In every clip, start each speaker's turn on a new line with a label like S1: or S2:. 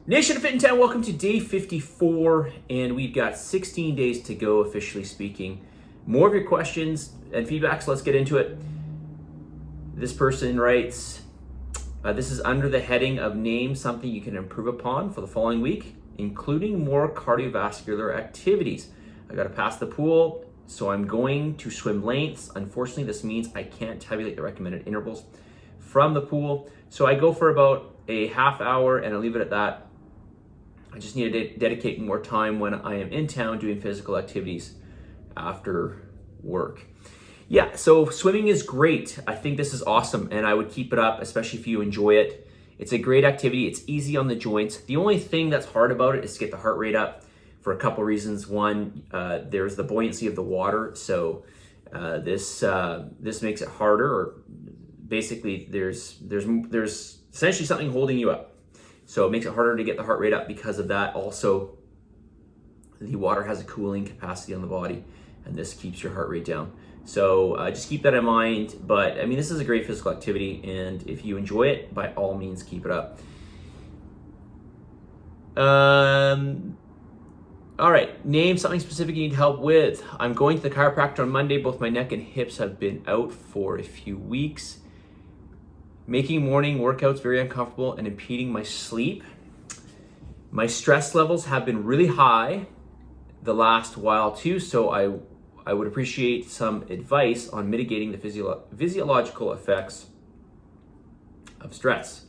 S1: Nation of Fit in Town, welcome to day 54, and we've got 16 days to go, officially speaking. More of your questions and feedback, so let's get into it. This person writes, this is under the heading of name something you can improve upon for the following week, including more cardiovascular activities. I got to pass the pool, so I'm going to swim lengths. Unfortunately, this means I can't tabulate the recommended intervals from the pool. So I go for about a half hour and I leave it at that. I just need to dedicate more time when I am in town doing physical activities after work. Yeah, so swimming is great. I think this is awesome, and I would keep it up, especially if you enjoy it. It's a great activity. It's easy on the joints. The only thing that's hard about it is to get the heart rate up for a couple reasons. One, there's the buoyancy of the water, so this makes it harder. Or basically, there's essentially something holding you up. So it makes it harder to get the heart rate up because of that. Also, the water has a cooling capacity on the body, and this keeps your heart rate down. So just keep that in mind. But I mean, this is a great physical activity, and if you enjoy it, by all means, keep it up. All right, name something specific you need help with. I'm going to the chiropractor on Monday. Both my neck and hips have been out for a few weeks. Making morning workouts very uncomfortable and impeding my sleep. My stress levels have been really high the last while too, so I would appreciate some advice on mitigating the physiological effects of stress.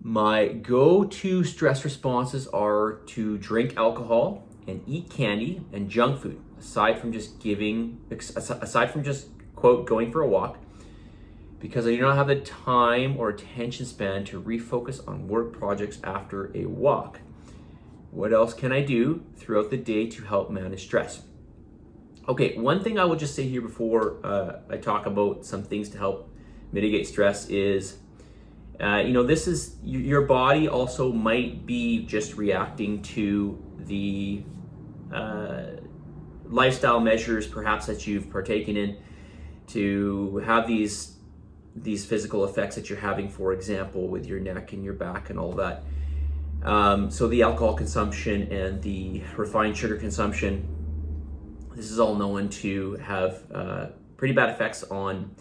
S1: My go-to stress responses are to drink alcohol and eat candy and junk food, aside from just quote, going for a walk, because I do not have the time or attention span to refocus on work projects after a walk. What else can I do throughout the day to help manage stress? Okay, one thing I will just say here before I talk about some things to help mitigate stress is, this is, your body also might be just reacting to the lifestyle measures perhaps that you've partaken in to have these physical effects that you're having, for example, with your neck and your back and all that. So the alcohol consumption and the refined sugar consumption, this is all known to have pretty bad effects on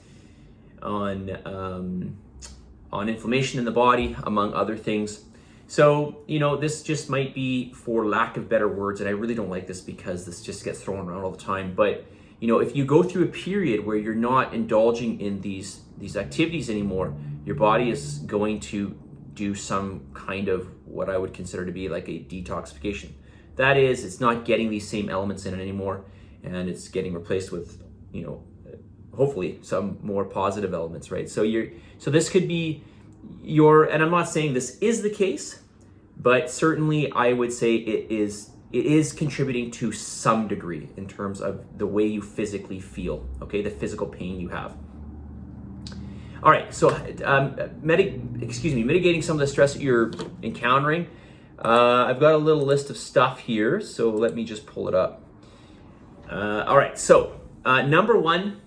S1: inflammation in the body, among other things. So, this just might be, for lack of better words, and I really don't like this because this just gets thrown around all the time, but if you go through a period where you're not indulging in these activities anymore, your body is going to do some kind of what I would consider to be like a detoxification. That is, it's not getting these same elements in it anymore, and it's getting replaced with, hopefully some more positive elements, right? So this could be and I'm not saying this is the case, but certainly I would say it is contributing to some degree in terms of the way you physically feel, okay? The physical pain you have. All right, so mitigating some of the stress that you're encountering. I've got a little list of stuff here, so let me just pull it up. All right, so number one,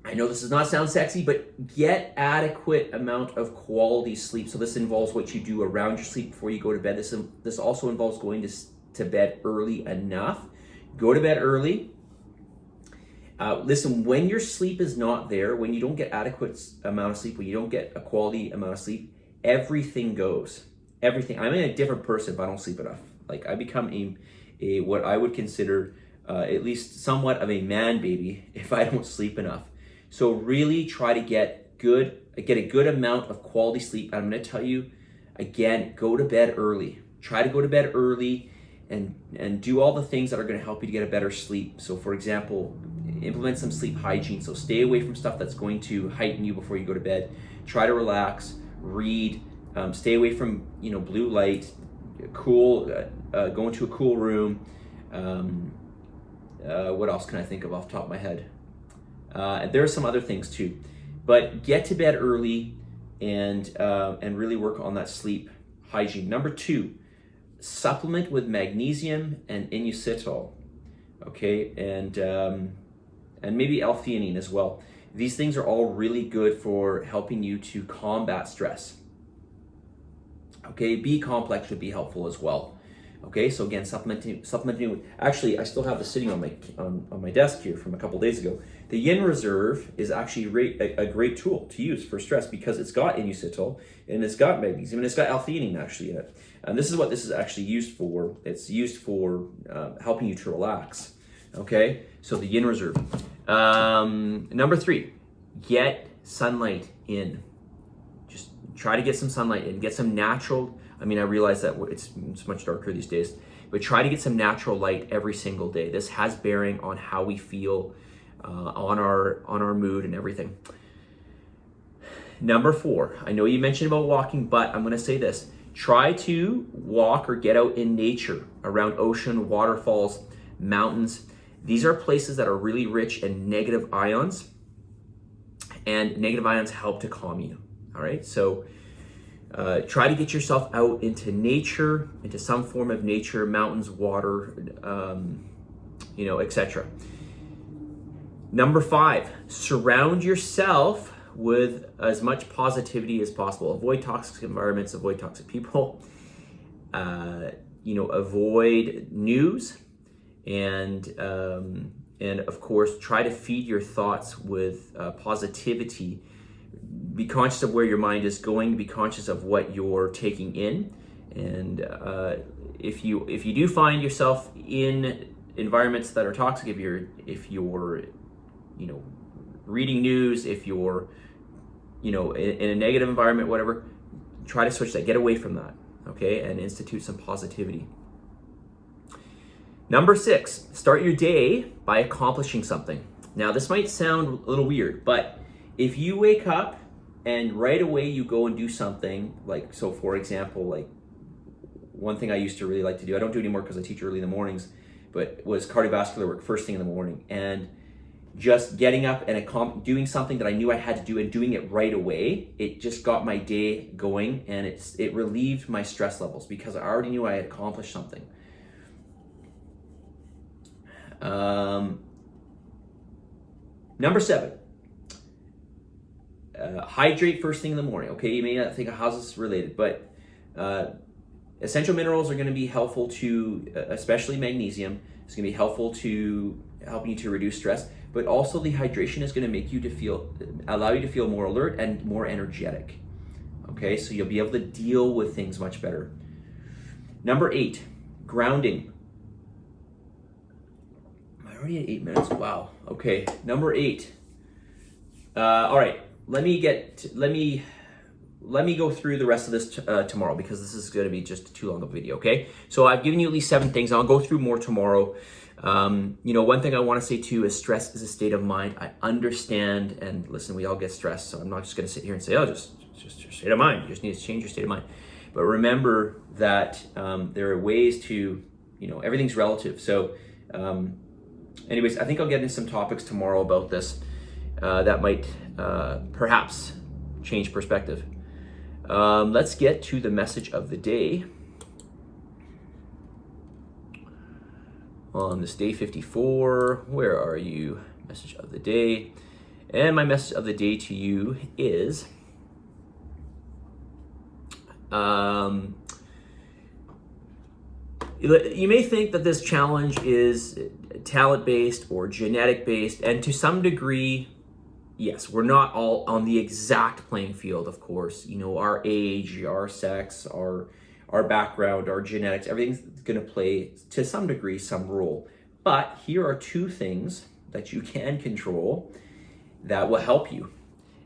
S1: I know this does not sound sexy, but get adequate amount of quality sleep. So this involves what you do around your sleep before you go to bed. This also involves going to bed early enough. Go to bed early. Listen, when your sleep is not there, when you don't get adequate amount of sleep, when you don't get a quality amount of sleep, everything goes. Everything. I'm a different person if I don't sleep enough. Like, I become a what I would consider at least somewhat of a man baby if I don't sleep enough. So really try to get a good amount of quality sleep. I'm going to tell you again, go to bed early. Try to go to bed early and do all the things that are going to help you to get a better sleep. So for example, implement some sleep hygiene. So stay away from stuff that's going to heighten you before you go to bed. Try to relax, read, stay away from blue light, go into a cool room. What else can I think of off the top of my head? There are some other things too, but get to bed early and really work on that sleep hygiene. Number two, supplement with magnesium and inositol, okay, and maybe L-theanine as well. These things are all really good for helping you to combat stress. Okay, B complex would be helpful as well. Okay, so again, supplementing with, actually, I still have this sitting on my desk here from a couple days ago. The Yin Reserve is actually a great tool to use for stress because it's got inositol and it's got magnesium and it's got L-theanine actually in it. And this is what this is actually used for. It's used for helping you to relax. Okay, so the Yin Reserve. Number 3, get sunlight in. Just try to get some sunlight in. Get some natural. I mean, I realize that it's much darker these days, but try to get some natural light every single day. This has bearing on how we feel, on our mood and everything. Number 4, I know you mentioned about walking, but I'm going to say this. Try to walk or get out in nature around ocean, waterfalls, mountains. These are places that are really rich in negative ions, and negative ions help to calm you. All right, so try to get yourself out into nature, into some form of nature, mountains, water, etc. Number 5, surround yourself with as much positivity as possible. Avoid toxic environments, avoid toxic people, avoid news, and of course, try to feed your thoughts with positivity. Be conscious of where your mind is going, be conscious of what you're taking in, and if you do find yourself in environments that are toxic, if you're reading news, if you're in a negative environment, whatever, try to switch that, get away from that, okay, and institute some positivity. Number 6, start your day by accomplishing something. Now, this might sound a little weird, but if you wake up and right away you go and do something, like, so for example, like one thing I used to really like to do, I don't do it anymore because I teach early in the mornings, but was cardiovascular work first thing in the morning. And just getting up and doing something that I knew I had to do and doing it right away, it just got my day going, and it relieved my stress levels because I already knew I had accomplished something. Number 7, hydrate first thing in the morning. Okay, you may not think of how's this related, but essential minerals are going to be helpful to, especially magnesium. It's going to be helpful to helping you to reduce stress, but also the hydration is going to make you allow you to feel more alert and more energetic. Okay, so you'll be able to deal with things much better. Number 8, grounding. Am I already at 8 minutes? Wow. Okay, number 8. All right, let me go through the rest of this tomorrow, because this is going to be just too long of a video. Okay, so I've given you at least 7 things. I'll go through more tomorrow. One thing I want to say too is stress is a state of mind. I understand, and listen, we all get stressed, so I'm not just going to sit here and say, oh, just your state of mind. You just need to change your state of mind. But remember that there are ways to, everything's relative. So anyways, I think I'll get into some topics tomorrow about this that might perhaps change perspective. Let's get to the message of the day. On this day 54, where are you? Message of the day. And my message of the day to you is you may think that this challenge is talent-based or genetic-based, and to some degree, yes, we're not all on the exact playing field, of course. Our age, our sex, our background, our genetics, everything's going to play to some degree some role. But here are 2 things that you can control that will help you.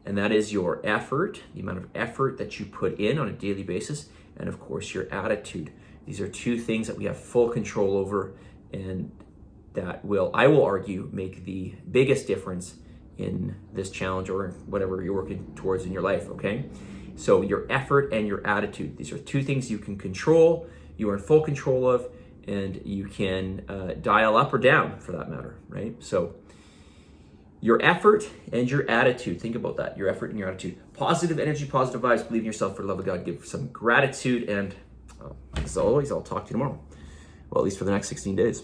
S1: And that is your effort, the amount of effort that you put in on a daily basis, and of course your attitude. These are 2 things that we have full control over, and that will, I will argue, make the biggest difference in this challenge or whatever you're working towards in your life, okay? So your effort and your attitude, these are 2 things you can control, you are in full control of, and you can dial up or down for that matter, right? So your effort and your attitude, think about that, your effort and your attitude. Positive energy, positive vibes, believe in yourself, for the love of God, give some gratitude, and as always, I'll talk to you tomorrow. Well, at least for the next 16 days.